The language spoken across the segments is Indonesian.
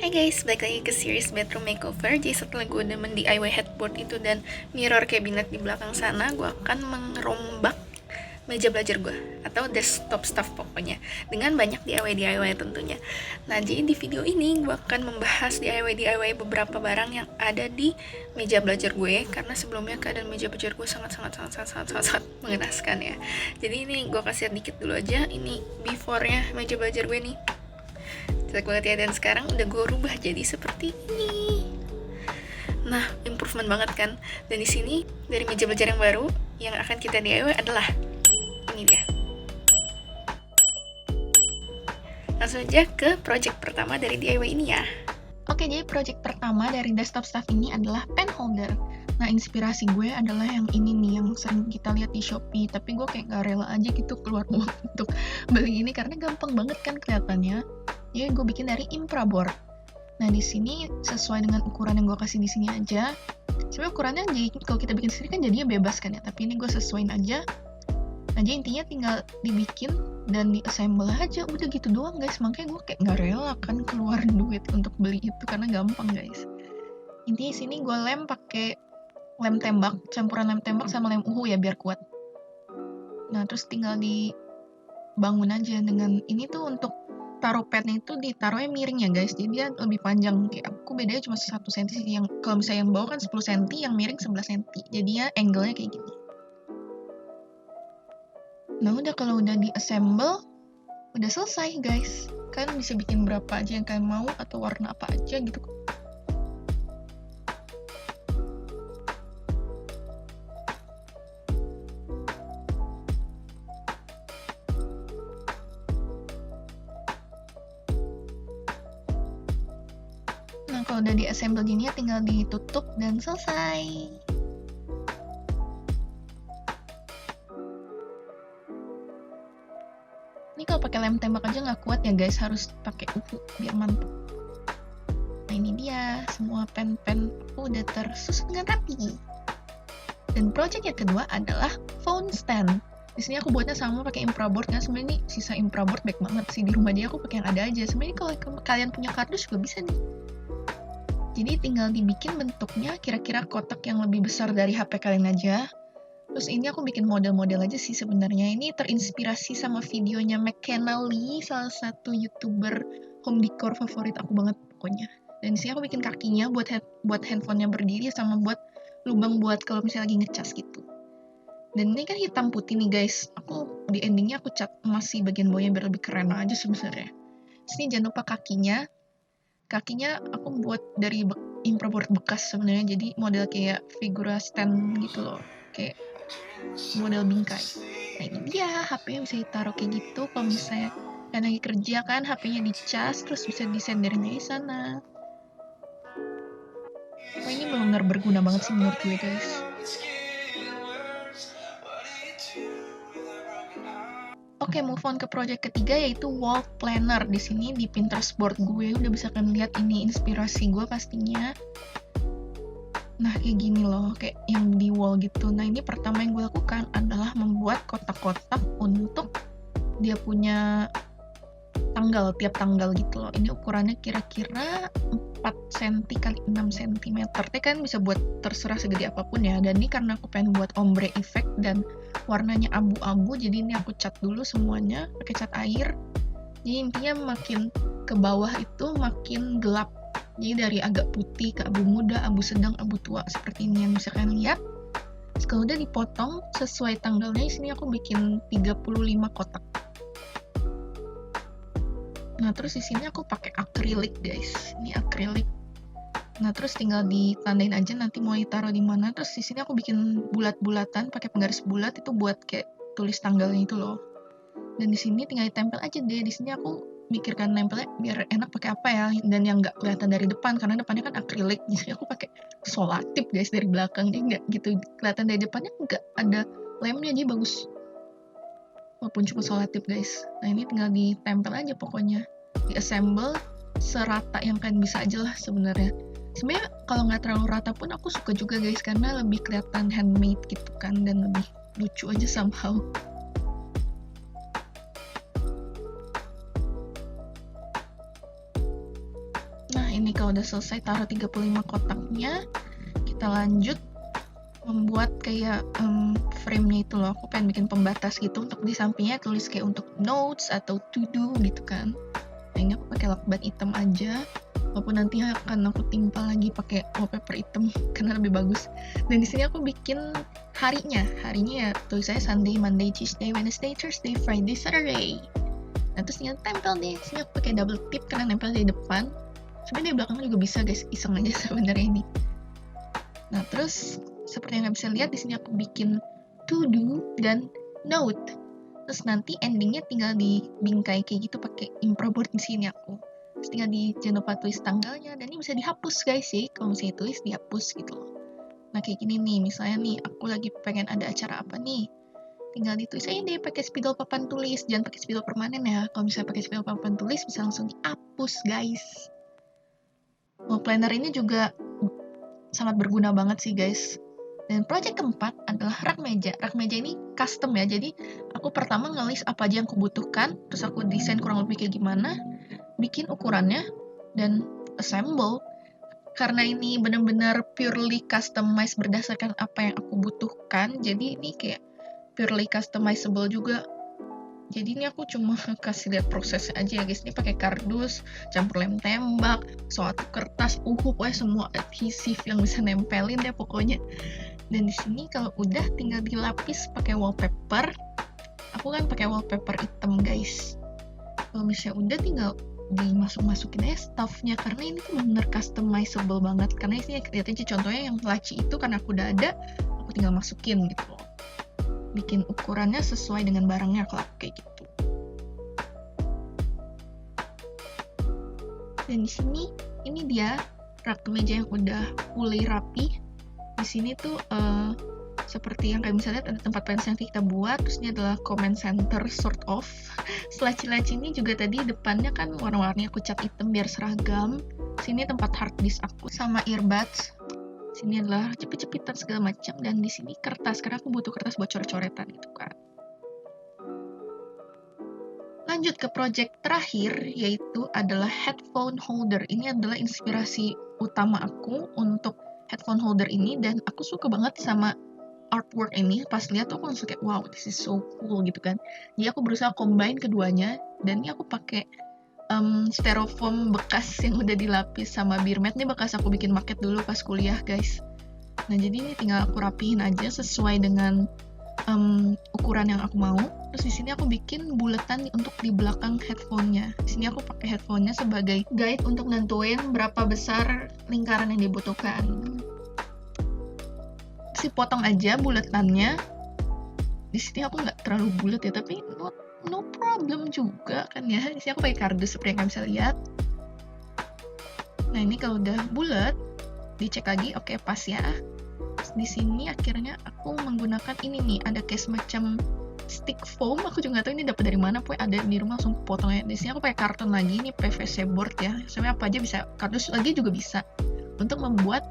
Hai guys, balik lagi ke series bedroom makeover. Jadi setelah gue udah men-DIY headboard itu dan mirror cabinet di belakang sana, gue akan merombak meja belajar gue atau desktop stuff pokoknya dengan banyak DIY tentunya. Nah, jadi di video ini gue akan membahas DIY beberapa barang yang ada di meja belajar gue karena sebelumnya keadaan meja belajar gue sangat mengenaskan ya. Jadi ini gue kasih dikit dulu aja, ini before-nya meja belajar gue nih. Jelek banget ya, dan sekarang udah gue rubah jadi seperti ini. Nah, improvement banget kan. Dan di sini dari meja belajar yang baru yang akan kita DIY adalah ini dia. Langsung aja ke project pertama dari DIY ini ya. Oke, jadi project pertama dari desktop stuff ini adalah pen holder. Nah, inspirasi gue adalah yang ini nih, yang sering kita lihat di Shopee, tapi gue kayak gak rela aja gitu keluar uang untuk beli ini karena gampang banget kan kelihatannya. Jadi gue bikin dari Impraboard. Nah, di sini sesuai dengan ukuran yang gue kasih di sini aja. Sebenarnya ukurannya jadi kalau kita bikin sendiri kan jadinya bebas kan ya, tapi ini gue sesuaiin aja. Nah, jadi intinya tinggal dibikin dan di-assemble aja, udah gitu doang guys. Makanya gue kayak gak rela kan keluar duit untuk beli itu karena gampang guys. Intinya sini gue lem pakai lem tembak, campuran lem tembak sama lem uhu ya biar kuat. Nah, terus tinggal dibangun aja dengan ini tuh untuk taruh pennya itu ditaruhnya miring ya guys, jadi dia lebih panjang. Kayak aku bedanya cuma 1 cm sih, yang kalau misalnya yang bawah kan 10 cm, yang miring 11 cm, jadinya angle-nya kayak gini. Nah, udah kalau udah di-assemble, udah selesai guys. Kalian bisa bikin berapa aja yang kalian mau atau warna apa aja gitu. Nah, kalau udah di-assemble gini ya tinggal ditutup dan selesai. Ini kalau pakai lem tembak aja nggak kuat ya guys, harus pakai uhu biar mantap. Nah, ini dia, semua pen-pen aku udah tersusun dengan rapi. Dan project yang kedua adalah phone stand. Di sini aku buatnya sama pakai Impraboard, kan sebenarnya ini sisa Impraboard baik banget sih, di rumah dia aku pakai yang ada aja. Sebenarnya kalau kalian punya kardus juga bisa nih. Jadi tinggal dibikin bentuknya kira-kira kotak yang lebih besar dari HP kalian aja. Terus ini aku bikin model-model aja sih sebenarnya. Ini terinspirasi sama videonya McKenna Lee, salah satu YouTuber home decor favorit aku banget pokoknya. Dan di sini aku bikin kakinya buat handphonenya berdiri sama buat lubang buat kalau misalnya lagi ngecas gitu. Dan ini kan hitam putih nih guys. Aku di endingnya aku cat emas sih bagian bawahnya biar lebih keren aja sebenarnya. Sini jangan lupa kakinya. Kakinya aku buat dari Impraboard bekas sebenarnya, jadi model kayak figura stand gitu loh, kayak model bingkai. Nah, ini dia, HP-nya bisa ditaruh kayak gitu. Kalau misalnya kalian lagi kerja kan, HP-nya dicas, terus bisa disenderin di sana. Wah, ini benar-benar berguna banget sih menurut gue guys. Oke, move on ke project ketiga yaitu wall planner. Di sini di Pinterest board gue udah bisa kalian lihat, ini inspirasi gue pastinya. Nah, kayak gini loh, kayak yang di wall gitu. Nah, ini pertama yang gue lakukan adalah membuat kotak-kotak untuk dia punya tanggal, tiap tanggal gitu loh. Ini ukurannya kira-kira 4 cm kali 6 cm. Tapi kan bisa buat terserah segede apapun ya. Dan ini karena aku pengen buat ombre effect dan warnanya abu-abu, jadi ini aku cat dulu semuanya pakai cat air. Jadi intinya makin ke bawah itu makin gelap. Jadi dari agak putih ke abu muda, abu sedang, abu tua, seperti ini yang bisa kalian lihat. Terus kalau udah dipotong sesuai tanggalnya, di sini aku bikin 35 kotak. Nah, terus di sini aku pakai akrilik guys. Ini akrilik. Nah, terus tinggal ditandain aja nanti mau ditaruh di mana. Terus di sini aku bikin bulat-bulatan pakai penggaris bulat itu buat kayak tulis tanggalnya itu loh. Dan di sini tinggal ditempel aja deh. Di sini aku mikirkan nempelnya biar enak pakai apa ya, dan yang nggak kelihatan dari depan karena depannya kan akrilik. Jadi aku pakai solatip guys dari belakang, jadi nggak gitu kelihatan dari depannya, nggak ada lemnya, jadi bagus. Walaupun cuma solatip guys. Nah, ini tinggal ditempel aja pokoknya, diassemble serata yang kalian bisa aja lah sebenarnya. Sebenarnya kalau nggak terlalu rata pun aku suka juga guys, karena lebih kelihatan handmade gitu kan, dan lebih lucu aja somehow. Nah, ini kalau udah selesai taruh 35 kotaknya, kita lanjut membuat kayak frame-nya itu loh. Aku pengen bikin pembatas gitu, untuk di sampingnya tulis kayak untuk notes atau to do gitu kan. Nah ini aku pakai lakban hitam aja, walaupun nanti akan aku timpal lagi pakai wallpaper hitam karena lebih bagus. Dan di sini aku bikin harinya ya tulisannya Sunday, Monday, Tuesday, Wednesday, Thursday, Friday, Saturday. Nah terus tinggal tempel deh. Sini aku pakai double tip karena nempel di depan. Sebenarnya di belakang juga bisa guys, iseng aja sebenarnya ini. Nah terus seperti yang kalian bisa lihat di sini aku bikin to do dan note. Terus nanti endingnya tinggal dibingkai kayak gitu pakai improboard di sini aku. Terus tinggal jangan lupa tulis tanggalnya, dan ini bisa dihapus guys sih. Kalau misalnya tulis dihapus gitu loh. Nah kayak gini nih, misalnya nih aku lagi pengen ada acara apa nih, tinggal ditulis aja deh pakai spidol papan tulis. Jangan pakai spidol permanen ya. Kalau misalnya pakai spidol papan tulis bisa langsung dihapus guys. Wall planner ini juga sangat berguna banget sih guys. Dan project keempat adalah rak meja. Rak meja ini custom ya, jadi aku pertama ngelis apa aja yang aku butuhkan, terus aku desain kurang lebih kayak gimana, bikin ukurannya, dan assemble. Karena ini benar-benar purely customized berdasarkan apa yang aku butuhkan, jadi ini kayak purely customizable juga. Jadi ini aku cuma kasih lihat prosesnya aja ya guys. Ini pakai kardus, campur lem tembak, suatu kertas, pokoknya semua adhesif yang bisa nempelin deh pokoknya. Dan di sini kalau udah tinggal dilapis pakai wallpaper. Aku kan pakai wallpaper hitam guys. Kalau misalnya udah tinggal dimasuk-masukin aja stuffnya, karena ini tuh bener customizable banget. Karena ini lihat aja contohnya yang laci itu, karena aku udah ada, aku tinggal masukin gitu loh. Bikin ukurannya sesuai dengan barangnya kalau kayak gitu. Dan di sini ini dia rak meja yang udah fully rapi. Di sini tuh seperti yang kalian bisa lihat ada tempat pensil yang kita buat. Terus ini adalah comment center sort of. Laci-laci ini juga tadi depannya kan warna-warni aku cat hitam biar seragam. Sini tempat hard disk aku sama earbuds. Sini adalah jepit-jepitan segala macam, dan di sini kertas karena aku butuh kertas buat coret-coretan gitu kan. Lanjut ke project terakhir, yaitu adalah headphone holder. Ini adalah inspirasi utama aku untuk headphone holder ini, dan aku suka banget sama artwork ini. Pas lihat tuh aku langsung kayak wow, this is so cool gitu kan. Jadi aku berusaha combine keduanya, dan ini aku pakai styrofoam bekas yang udah dilapis sama beer mat. Ini bekas aku bikin maket dulu pas kuliah guys. Nah jadi ini tinggal aku rapihin aja sesuai dengan ukuran yang aku mau. Terus di sini aku bikin buletan untuk di belakang headphone-nya. Di sini aku pakai headphone-nya sebagai guide untuk nentuin berapa besar lingkaran yang dibutuhkan. Terus potong aja buletannya. Di sini aku nggak terlalu bulat ya, tapi no problem juga kan ya. Di sini aku pakai kardus seperti yang kalian bisa lihat. Nah ini kalau udah bulat, dicek lagi, oke pas ya. Di sini akhirnya aku menggunakan ini nih, ada kayak semacam stick foam. Aku juga nggak tahu ini dapat dari mana, pokoknya ada di rumah langsung potongnya. Di sini aku pakai karton lagi, ini PVC board ya. Sebenarnya apa aja bisa, kardus lagi juga bisa. Untuk membuat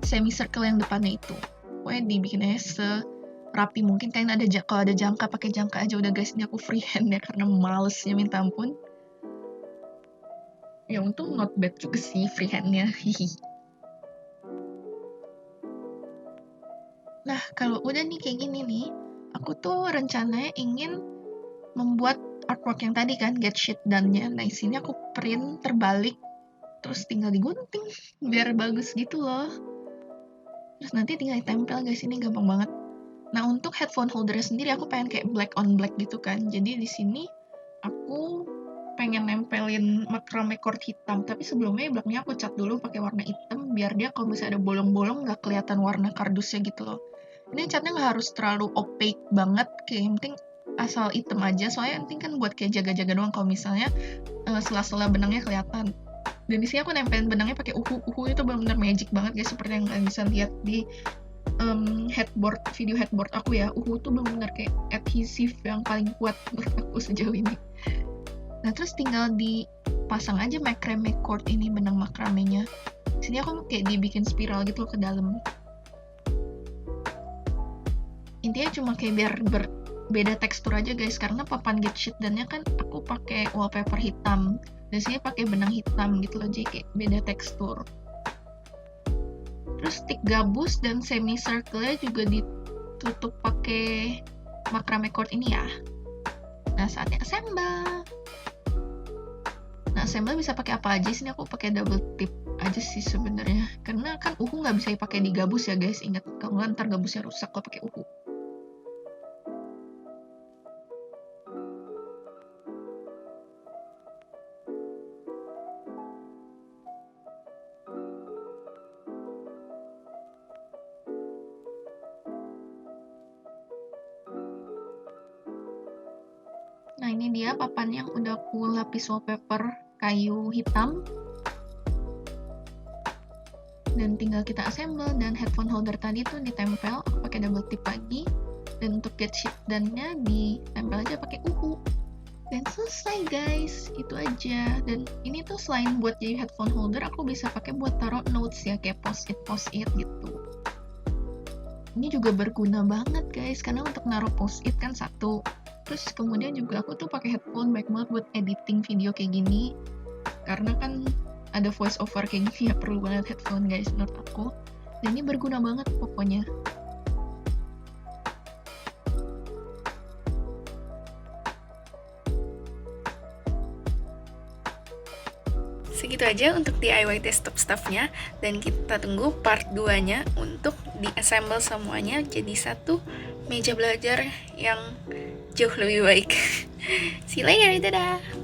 semicircle yang depannya itu, pokoknya dibikin aja rapi mungkin. Kalian ada kalau ada jangka pakai jangka aja udah guys. Ini aku freehand ya karena malesnya minta ampun. Ya untung not bad juga sih freehandnya. Nah kalau udah nih kayak gini nih, aku tuh rencananya ingin membuat artwork yang tadi kan, get shit done-nya. Nah di sini aku print terbalik, terus tinggal digunting biar bagus gitu loh. Terus nanti tinggal ditempel guys, ini gampang banget. Nah untuk headphone holdernya sendiri aku pengen kayak black on black gitu kan. Jadi di sini aku pengen nempelin macrame cord hitam, tapi sebelumnya belakangnya aku cat dulu pakai warna hitam biar dia kalau misalnya ada bolong-bolong nggak kelihatan warna kardusnya gitu loh. Ini catnya nggak harus terlalu opaque banget, kayak yang penting asal hitam aja. Soalnya yang penting kan buat kayak jaga-jaga doang kalau misalnya sela-sela benangnya kelihatan. Dan di sini aku nempelin benangnya pakai uhu itu benar-benar magic banget guys, seperti yang kalian bisa lihat di video headboard aku ya. Uhu tuh benar-benar kayak adhesif yang paling kuat menurut aku sejauh ini. Nah terus tinggal dipasang aja macrame cord ini, benang makramenya. Sini aku kayak dibikin spiral gitu loh ke dalam. Intinya cuma kayak biar beda tekstur aja guys, karena papan get sheet dannya kan aku pakai wallpaper hitam. Dan sini pakai benang hitam gitu loh, jadi kayak beda tekstur. Terus stick gabus dan semicircle-nya juga ditutup pakai macrame cord ini ya. Nah, saatnya assemble. Nah, assemble bisa pakai apa aja? Sini aku pakai double tip aja sih sebenarnya, karena kan uhu nggak bisa dipakai di gabus ya guys. Ingat, kalau nggak ntar gabusnya rusak kalau pakai uhu. Nah, ini dia papan yang udah aku lapis wallpaper kayu hitam. Dan tinggal kita assemble, dan headphone holder tadi tuh ditempel, aku pakai double tip lagi. Dan untuk get sheet dannya ditempel aja pakai uhu. Dan selesai guys, itu aja. Dan ini tuh selain buat jadi headphone holder, aku bisa pakai buat taruh notes ya, kayak post-it gitu. Ini juga berguna banget guys, karena untuk naruh post-it kan satu. Terus kemudian juga aku tuh pakai headphone baik banget buat editing video kayak gini. Karena kan ada voice over kayak gini ya, perlu banget headphone guys menurut aku. Dan ini berguna banget pokoknya. Segitu aja untuk DIY desktop stuffnya, dan kita tunggu part 2-nya untuk di-assemble semuanya jadi satu meja belajar yang jauh lebih baik. See you later, dadah!